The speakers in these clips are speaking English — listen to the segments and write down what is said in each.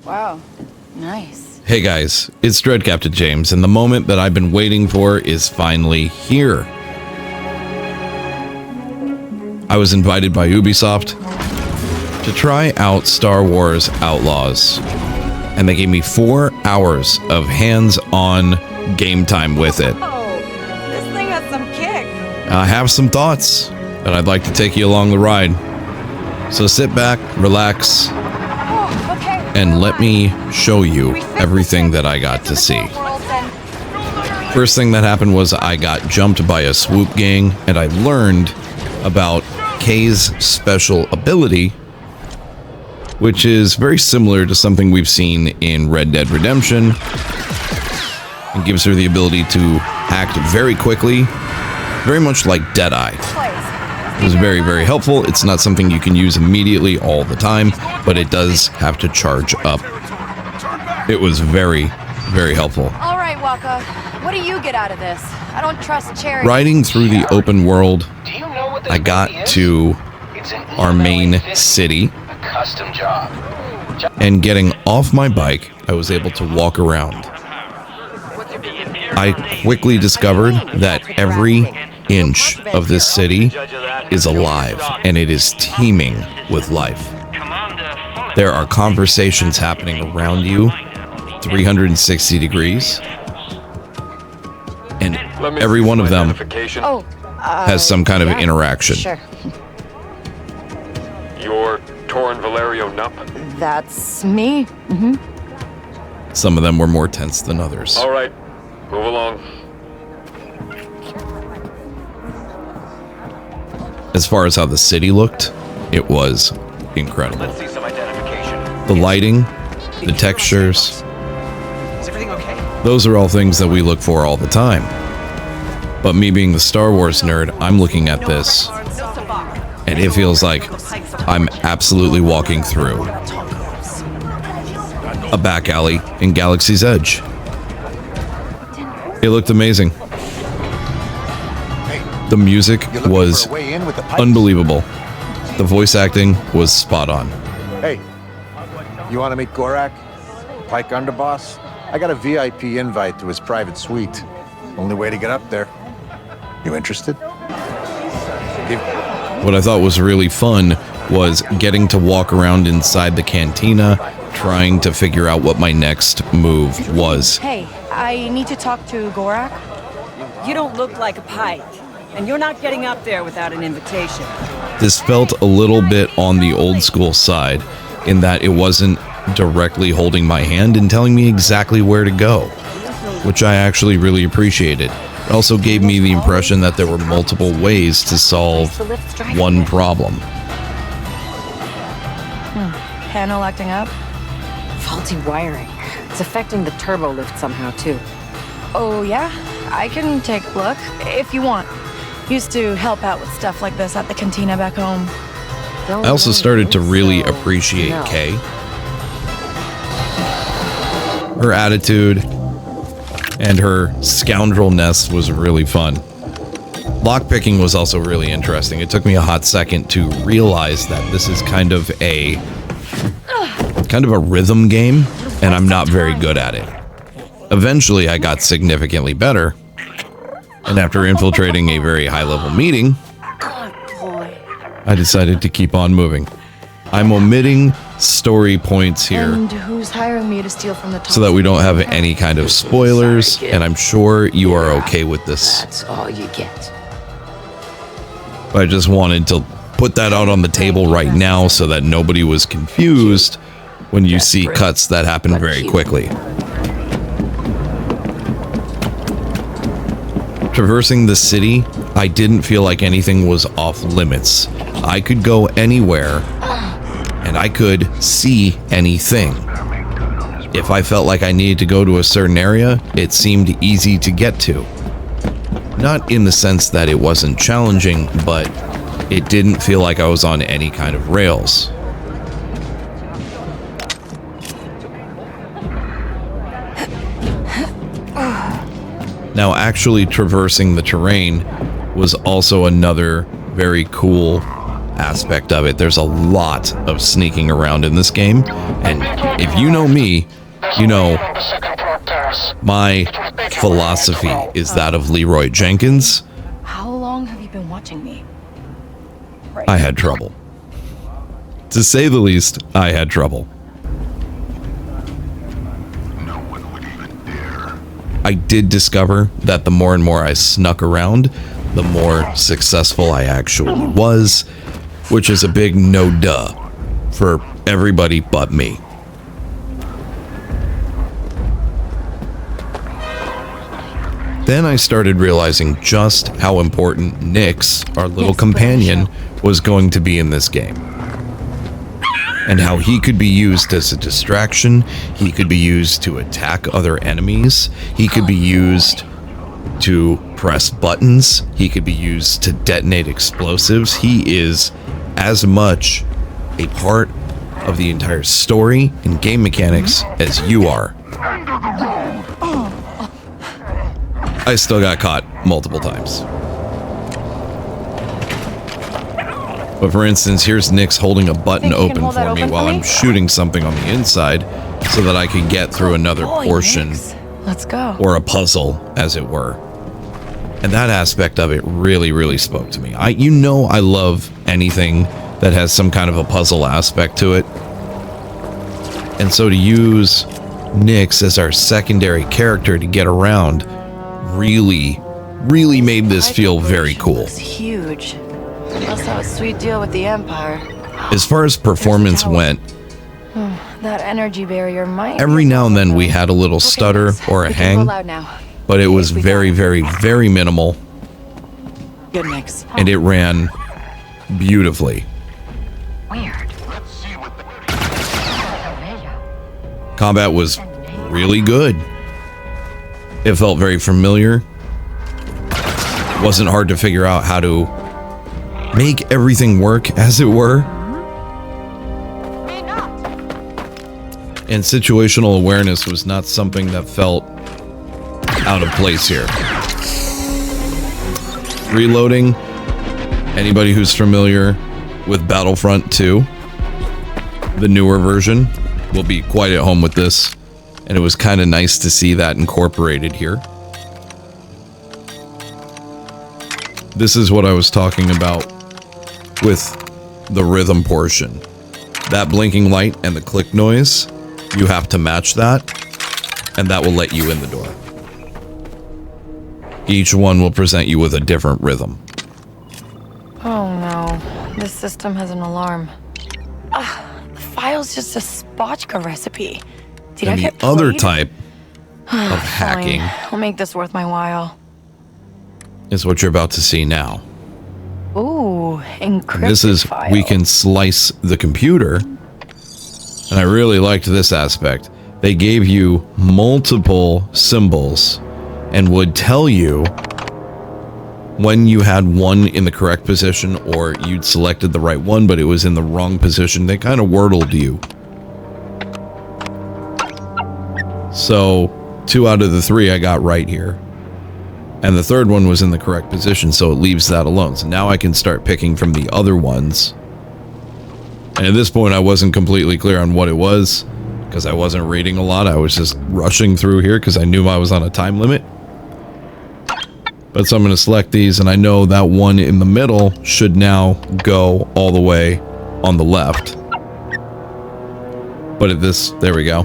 Wow, nice. Hey guys, it's Dread Captain James, and the moment that I've been waiting for is finally here. I was invited by Ubisoft to try out Star Wars Outlaws, and they gave me 4 hours of hands-on game time with it. Oh, this thing has some kick. I have some thoughts, and I'd like to take you along the ride. So sit back, relax, and let me show you everything that I got to see. First thing that happened was I got jumped by a swoop gang, and I learned about Kay's special ability, which is very similar to something we've seen in Red Dead Redemption. It gives her the ability to act very quickly, very much like Deadeye. It was very, very helpful. It's not something you can use immediately all the time, but it does have to charge up. It was very, very helpful. All right, Waka. What do you get out of this? I don't trust Cherry. Riding through the open world, I got to our main city, and getting off my bike, I was able to walk around. I quickly discovered that every inch of this city is alive, and it is teeming with life. There are conversations happening around you 360 degrees, and every one of them has some kind of interaction. Sure. You're Torrin Valerio Nupp? That's me. Some of them were more tense than others. All right, move along. As far as how the city looked, it was incredible. Let's see some identification. The lighting, the textures, Is everything okay? those are all things that we look for all the time. But me being the Star Wars nerd, I'm looking at this, and it feels like I'm absolutely walking through a back alley in Galaxy's Edge. It looked amazing. The music was unbelievable. The voice acting was spot on. Hey, you want to meet Gorak, Pike Underboss? I got a VIP invite to his private suite. Only way to get up there. You interested? What I thought was really fun was getting to walk around inside the cantina, trying to figure out what my next move was. Hey, I need to talk to Gorak. You don't look like a Pike, and you're not getting up there without an invitation. This felt a little bit on the old school side, in that it wasn't directly holding my hand and telling me exactly where to go, which I actually really appreciated. It also gave me the impression that there were multiple ways to solve one problem. Panel acting up? Faulty wiring. It's affecting the turbo lift somehow, too. Oh, yeah? I can take a look, if you want. Used to help out with stuff like this at the cantina back home. I also started to really appreciate Kay. Her attitude and her scoundrelness was really fun. Lockpicking was also really interesting. It took me a hot second to realize that this is kind of a rhythm game, and I'm not very good at it. Eventually, I got significantly better, and after infiltrating a very high-level meeting, I decided to keep on moving. I'm omitting story points here And who's hiring me to steal from the top? so that we don't have any kind of spoilers, and I'm sure you are okay with this. That's all you get. I just wanted to put that out on the table right now so that nobody was confused when you see cuts that happen very quickly. Traversing the city, I didn't feel like anything was off limits. I could go anywhere, and I could see anything. If I felt like I needed to go to a certain area, it seemed easy to get to. Not in the sense that it wasn't challenging, but it didn't feel like I was on any kind of rails. Now, actually traversing the terrain was also another very cool aspect of it. There's a lot of sneaking around in this game, and if if you know me, you know my philosophy is that of Leroy Jenkins. How long have you been watching me? I had trouble. To say the least, I had trouble. I did discover that the more and more I snuck around, the more successful I actually was, which is a big no-duh for everybody but me. Then I started realizing just how important Nyx, our little companion, was going to be in this game. And how he could be used as a distraction, he could be used to attack other enemies, he could be used to press buttons, he could be used to detonate explosives. He is as much a part of the entire story and game mechanics as you are. I still got caught multiple times. But for instance, here's Nyx holding a button open for me while I'm shooting something on the inside so that I can get through another portion. Let's go. Or a puzzle, as it were. And that aspect of it really, really spoke to me. I love anything that has some kind of a puzzle aspect to it. And so to use Nyx as our secondary character to get around really made this feel very cool. It's huge. Must have a sweet deal with the Empire. As far as performance went, That energy barrier might... every now and then we had a little stutter or a hang, but it was very, very, very minimal. Good mix. And it ran beautifully. Weird. Combat was really good. It felt very familiar. Wasn't hard to figure out how to make everything work, as it were. And situational awareness was not something that felt out of place here. Reloading, anybody who's familiar with Battlefront 2, the newer version, will be quite at home with this. And it was kind of nice to see that incorporated here. This is what I was talking about with the rhythm portion. That blinking light and the click noise, you have to match that, and that will let you in the door. Each one will present you with a different rhythm. Oh no, this system has an alarm. The file's just a spotchka recipe. Did I And get the other played? type of hacking I'll make this worth my while. is what you're about to see now. Ooh, encrypted And this is, file. we can slice the computer. And I really liked this aspect. They gave you multiple symbols and would tell you when you had one in the correct position or you'd selected the right one, but it was in the wrong position. They kind of wordled you. So 2 out of the 3 I got right here. And the third one was in the correct position, so it leaves that alone. So now I can start picking from the other ones. And at this point, I wasn't completely clear on what it was, because I wasn't reading a lot. I was just rushing through here because I knew I was on a time limit. But so I'm going to select these, and I know that one in the middle should now go all the way on the left. But at this, there we go.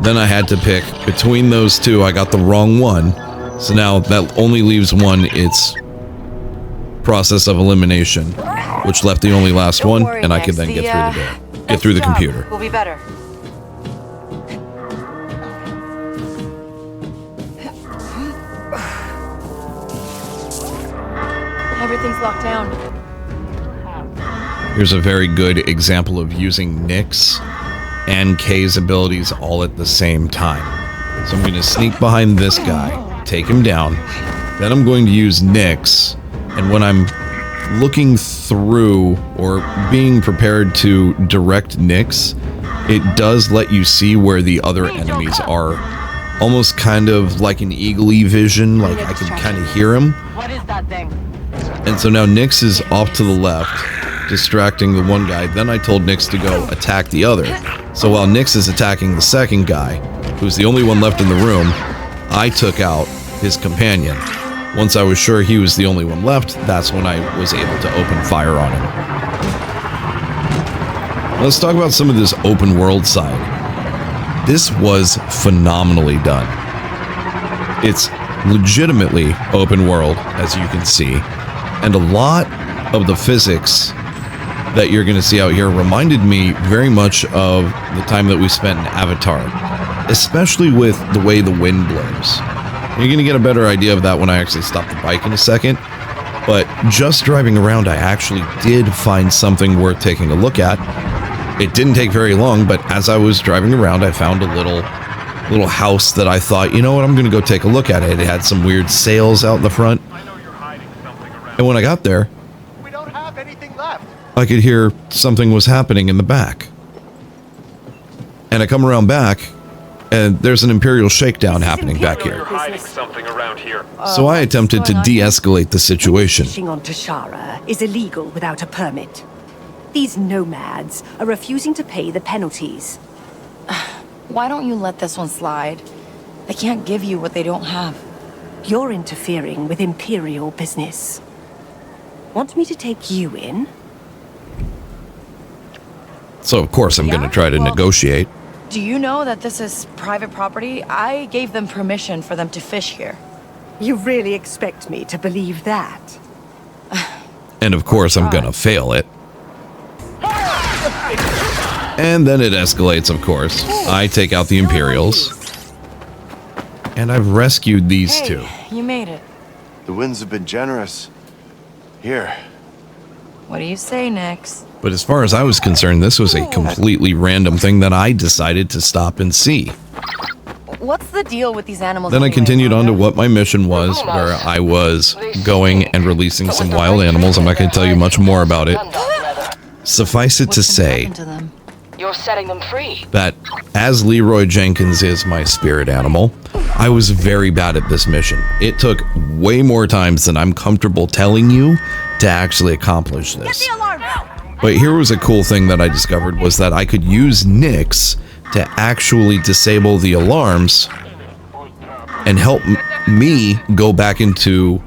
Then I had to pick between those two. I got the wrong one. So now that only leaves one. It's process of elimination, which left the only last Don't one, worry, and I could Max. then get The, through the door. Get through the job computer. will be better. Everything's locked down. Here's a very good example of using Nyx and Kay's abilities all at the same time. So I'm going to sneak behind this guy, take him down. Then I'm going to use Nyx, and when I'm looking through or being prepared to direct Nyx, it does let you see where the other enemies are. Almost kind of like an eagle-y vision, like I can kind of hear him. What is that thing? And so now Nyx is off to the left, distracting the one guy. Then I told Nix to go attack the other. So while Nix is attacking the second guy, who's the only one left in the room, I took out his companion. Once I was sure he was the only one left, that's when I was able to open fire on him. Let's talk about some of this open world side. This was phenomenally done. It's legitimately open world, as you can see, and a lot of the physics that you're going to see out here reminded me very much of the time that we spent in Avatar, especially with the way the wind blows. You're going to get a better idea of that when I actually stop the bike in a second, but just driving around, I actually did find something worth taking a look at. It didn't take very long, but as I was driving around, I found a little house that I thought, you know what, I'm going to go take a look at it. It had some weird sails out in the front. And when I got there, We don't have anything left. I could hear something was happening in the back. And I come around back, and there's an Imperial shakedown happening back You're here. hiding something around here. So I attempted to de-escalate the situation. Fishing on Tashara is illegal without a permit. These nomads are refusing to pay the penalties. Why don't you let this one slide? They can't give you what they don't have. You're interfering with Imperial business. Want me to take you in? So of course I'm going to try to Well, negotiate. Do you know that this is private property? I gave them permission for them to fish here. You really expect me to believe that? And of course I'm going to fail it. And then it escalates, of course. I take out the Imperials. And I've rescued these two. You made it. The winds have been generous. Here. What do you say, Nix? But as far as I was concerned, this was a completely random thing that I decided to stop and see. What's the deal with these animals? Then I anyway, continued on to Rhonda? what my mission was, where I was going and releasing some wild animals. I'm not going to tell you much more about it. Suffice it to What's been say happened to them? You're setting them free. that as Leroy Jenkins is my spirit animal, I was very bad at this mission. It took way more times than I'm comfortable telling you to actually accomplish this. But here was a cool thing that I discovered was that I could use Nix to actually disable the alarms and help me go back into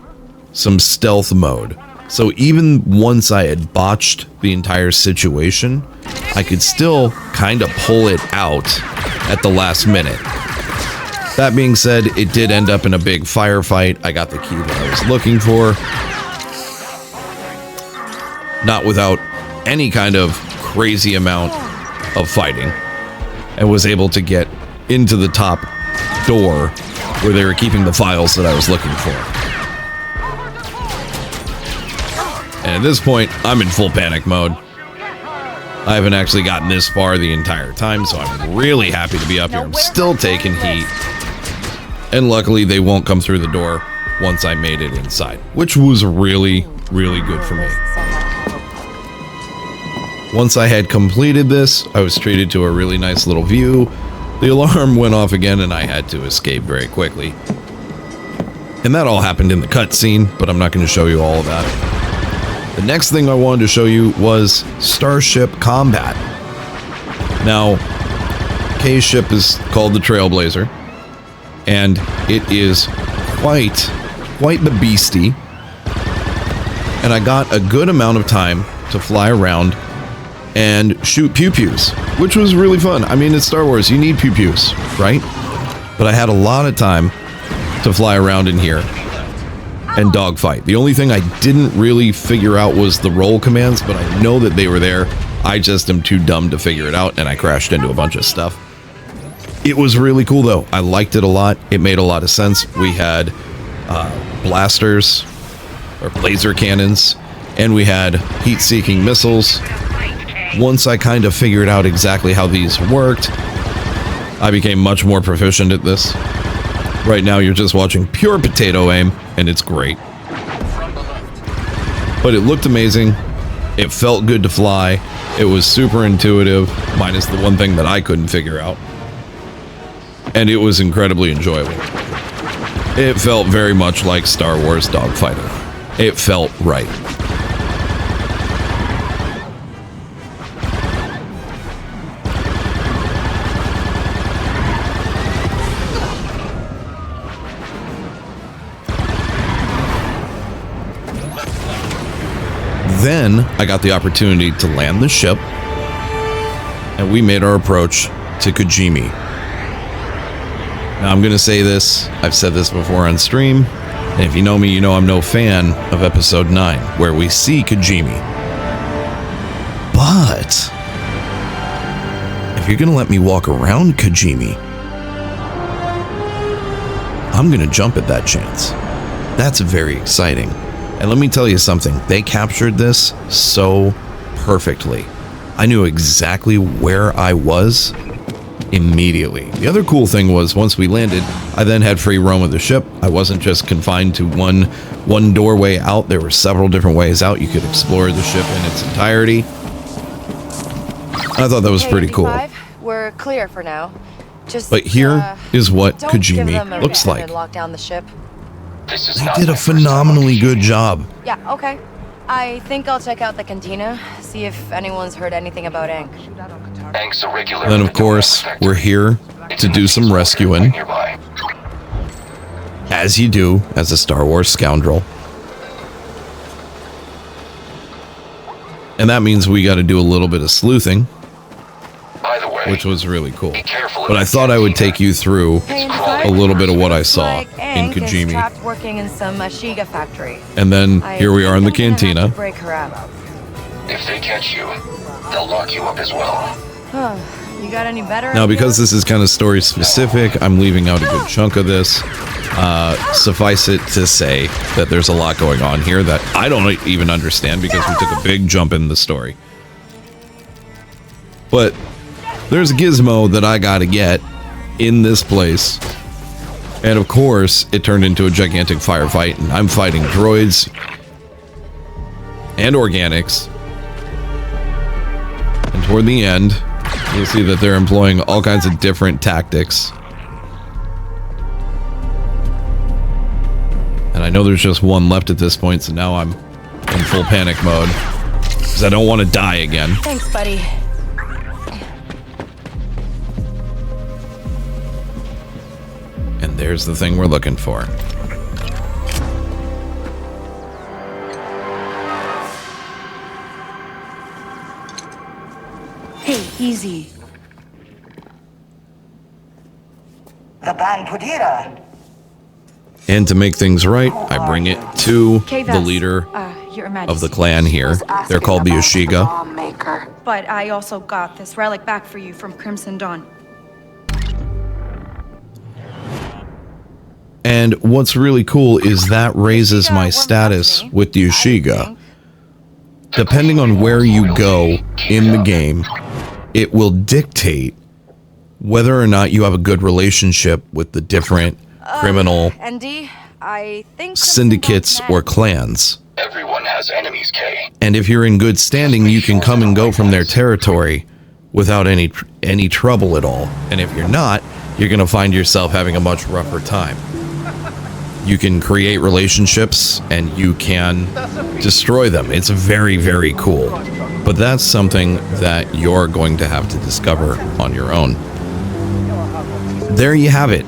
some stealth mode. So even once I had botched the entire situation, I could still kind of pull it out at the last minute. That being said, it did end up in a big firefight. I got the key that I was looking for. Not without any kind of crazy amount of fighting. And was able to get into the top door where they were keeping the files that I was looking for. And at this point, I'm in full panic mode. I haven't actually gotten this far the entire time, so I'm really happy to be up here. I'm still taking heat. And luckily, they won't come through the door once I made it inside, which was really, really good for me. Once I had completed this, I was treated to a really nice little view. The alarm went off again, and I had to escape very quickly. And that all happened in the cutscene, but I'm not going to show you all of that. The next thing I wanted to show you was Starship combat. Now, Kay's ship is called the Trailblazer, and it is quite the beastie. And I got a good amount of time to fly around and shoot pew-pews, which was really fun. I mean, it's Star Wars, you need pew-pews, right? But I had a lot of time to fly around in here and dogfight. The only thing I didn't really figure out was the roll commands, but I know that they were there. I just am too dumb to figure it out, and I crashed into a bunch of stuff. It was really cool, though. I liked it a lot. It made a lot of sense. We had blasters, or laser cannons, and we had heat-seeking missiles. Once I kind of figured out exactly how these worked, I became much more proficient at this. Right now, you're just watching pure potato aim, and it's great. But it looked amazing. It felt good to fly. It was super intuitive, minus the one thing that I couldn't figure out. And it was incredibly enjoyable. It felt very much like Star Wars dogfighting. It felt right. Then I got the opportunity to land the ship, and we made our approach to Kijimi. Now I'm going to say this, I've said this before on stream, and if you know me, you know I'm no fan of episode 9, where we see Kijimi. But if you're going to let me walk around Kijimi, I'm going to jump at that chance. That's very exciting. And let me tell you something, they captured this so perfectly. I knew exactly where I was immediately. The other cool thing was once we landed, I then had free roam of the ship. I wasn't just confined to one doorway out. There were several different ways out. You could explore the ship in its entirety. I thought that was pretty cool. We're clear for now. But here is what Kijimi looks like. Lock down the ship. They did a phenomenally good job. Yeah, okay. I think I'll check out the cantina, see if anyone's heard anything about Ankh. Ankh's a regular. Then, of course, we're here to do some rescuing, as you do as a Star Wars scoundrel. And that means we got to do a little bit of sleuthing, which was really cool. But I thought I would take you through a little bit of what I saw in Kijimi. Trapped working in some Ashiga factory. And then here we are in the cantina. Break her out. If they catch you, they'll lock you up as well. You got any better? Now, because this is kind of story specific, I'm leaving out a good chunk of this. Suffice it to say that there's a lot going on here that I don't even understand because we took a big jump in the story. But there's a gizmo that I gotta get in this place. And of course, it turned into a gigantic firefight, and I'm fighting droids and organics. And toward the end, you'll see that they're employing all kinds of different tactics. And I know there's just one left at this point, so now I'm in full panic mode. Because I don't want to die again. Thanks, buddy. And there's the thing we're looking for. Hey, easy. And to make things right, I bring it to the leader of the clan here. They're called the Ashiga. But I also got this relic back for you from Crimson Dawn. And what's really cool is that raises my status with the Ashiga. Depending on where you go in the game, it will dictate whether or not you have a good relationship with the different criminal syndicates or clans. Everyone has enemies, Kay. And if you're in good standing, you can come and go from their territory without any trouble at all. And if you're not, you're going to find yourself having a much rougher time. You can create relationships and you can destroy them. It's very, very cool. But that's something that you're going to have to discover on your own. There you have it.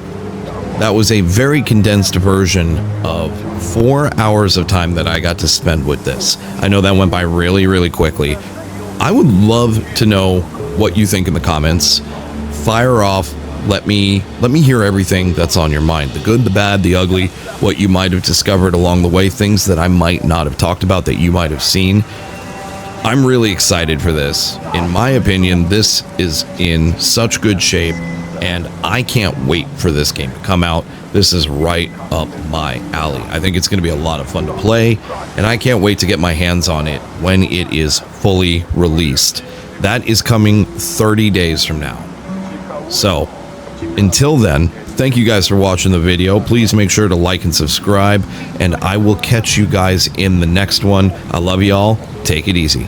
That was a very condensed version of 4 hours of time that I got to spend with this. I know that went by really, really quickly. I would love to know what you think in the comments. Fire off. Let me hear everything that's on your mind. The good, the bad, the ugly, what you might have discovered along the way, things that I might not have talked about that you might have seen. I'm really excited for this. In my opinion, this is in such good shape, and I can't wait for this game to come out. This is right up my alley. I think it's going to be a lot of fun to play, and I can't wait to get my hands on it when it is fully released. That is coming 30 days from now. So, until then, thank you guys for watching the video. Please make sure to like and subscribe, and I will catch you guys in the next one. I love y'all. Take it easy.